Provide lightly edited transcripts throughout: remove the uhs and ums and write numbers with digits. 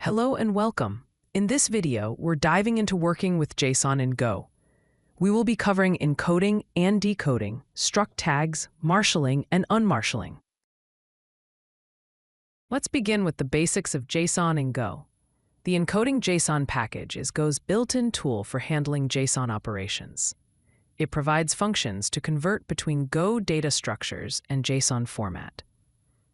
Hello and welcome. In this video, we're diving into working with JSON in Go. We will be covering encoding and decoding, struct tags, marshaling, and unmarshaling. Let's begin with the basics of JSON in Go. The Encoding JSON package is Go's built-in tool for handling JSON operations. It provides functions to convert between Go data structures and JSON format.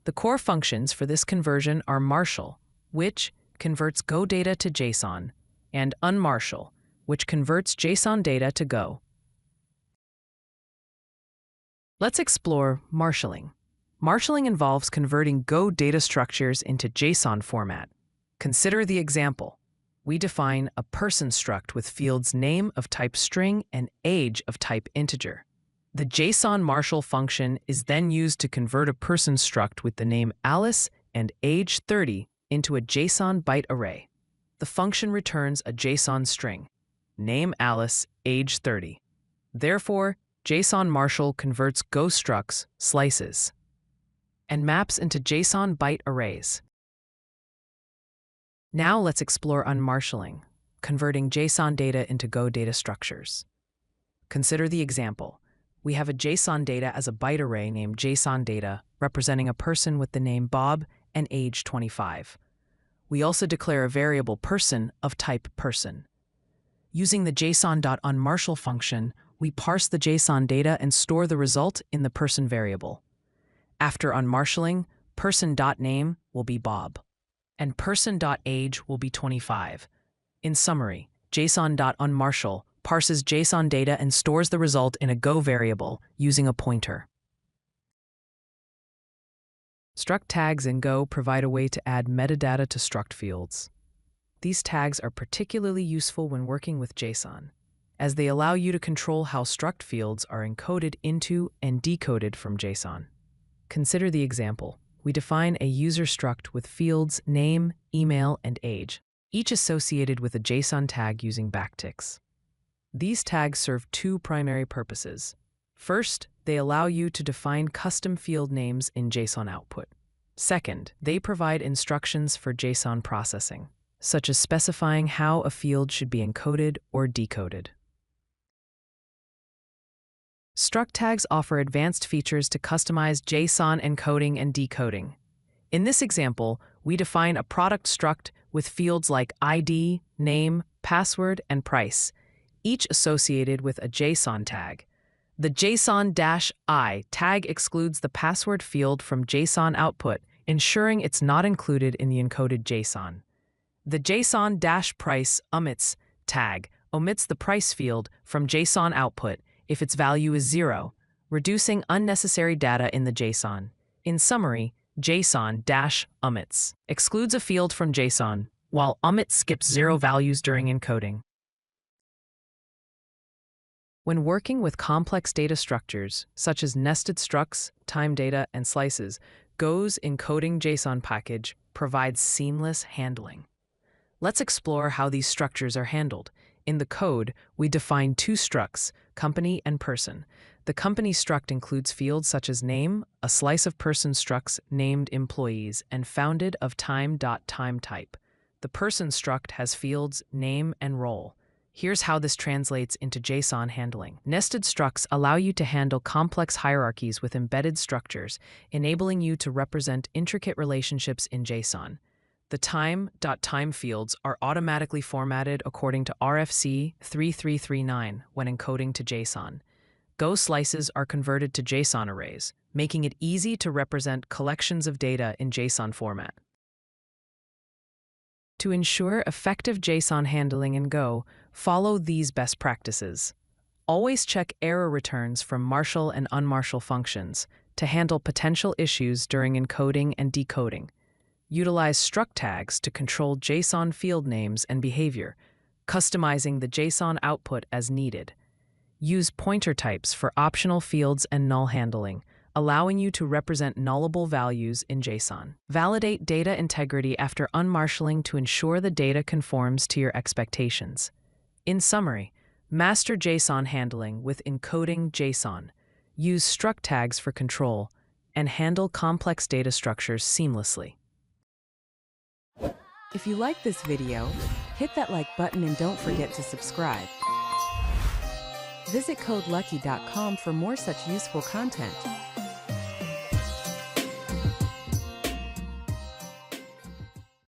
The core functions for this conversion are Marshal, which converts Go data to JSON, and Unmarshal, which converts JSON data to Go. Let's explore marshaling. Marshaling involves converting Go data structures into JSON format. Consider the example. We define a person struct with fields name of type string and age of type integer. The JSON Marshal function is then used to convert a person struct with the name Alice and age 30 into a JSON byte array. The function returns a JSON string, name Alice, age 30. Therefore, JSON Marshal converts Go structs, slices, and maps into JSON byte arrays. Now let's explore unmarshaling, converting JSON data into Go data structures. Consider the example. We have a JSON data as a byte array named JSON data, representing a person with the name Bob and age 25. We also declare a variable person of type person. Using the JSON.unmarshal function, we parse the JSON data and store the result in the person variable. After unmarshaling, person.name will be Bob, and person.age will be 25. In summary, JSON.unmarshal parses JSON data and stores the result in a Go variable using a pointer. Struct tags in Go provide a way to add metadata to struct fields. These tags are particularly useful when working with JSON, as they allow you to control how struct fields are encoded into and decoded from JSON. Consider the example. We define a user struct with fields name, email, and age, each associated with a JSON tag using backticks. These tags serve two primary purposes. First, they allow you to define custom field names in JSON output. Second, they provide instructions for JSON processing, such as specifying how a field should be encoded or decoded. Struct tags offer advanced features to customize JSON encoding and decoding. In this example, we define a product struct with fields like ID, name, password, and price, each associated with a JSON tag. The JSON-I tag excludes the password field from JSON output, ensuring it's not included in the encoded JSON. The JSON-price omits tag omits the price field from JSON output if its value is 0, reducing unnecessary data in the JSON. In summary, JSON-omits excludes a field from JSON, while omit skips 0 values during encoding. When working with complex data structures, such as nested structs, time data, and slices, Go's Encoding JSON package provides seamless handling. Let's explore how these structures are handled. In the code, we define two structs, company and person. The company struct includes fields such as name, a slice of person structs named employees, and founded of time.time type. The person struct has fields name and role. Here's how this translates into JSON handling. Nested structs allow you to handle complex hierarchies with embedded structures, enabling you to represent intricate relationships in JSON. The time.time fields are automatically formatted according to RFC 3339 when encoding to JSON. Go slices are converted to JSON arrays, making it easy to represent collections of data in JSON format. To ensure effective JSON handling in Go, follow these best practices. Always check error returns from Marshal and Unmarshal functions to handle potential issues during encoding and decoding. Utilize struct tags to control JSON field names and behavior, customizing the JSON output as needed. Use pointer types for optional fields and null handling, allowing you to represent nullable values in JSON. Validate data integrity after unmarshaling to ensure the data conforms to your expectations. In summary, master JSON handling with encoding JSON. Use struct tags for control, and handle complex data structures seamlessly. If you like this video, hit that like button and don't forget to subscribe. Visit CodeLucky.com for more such useful content.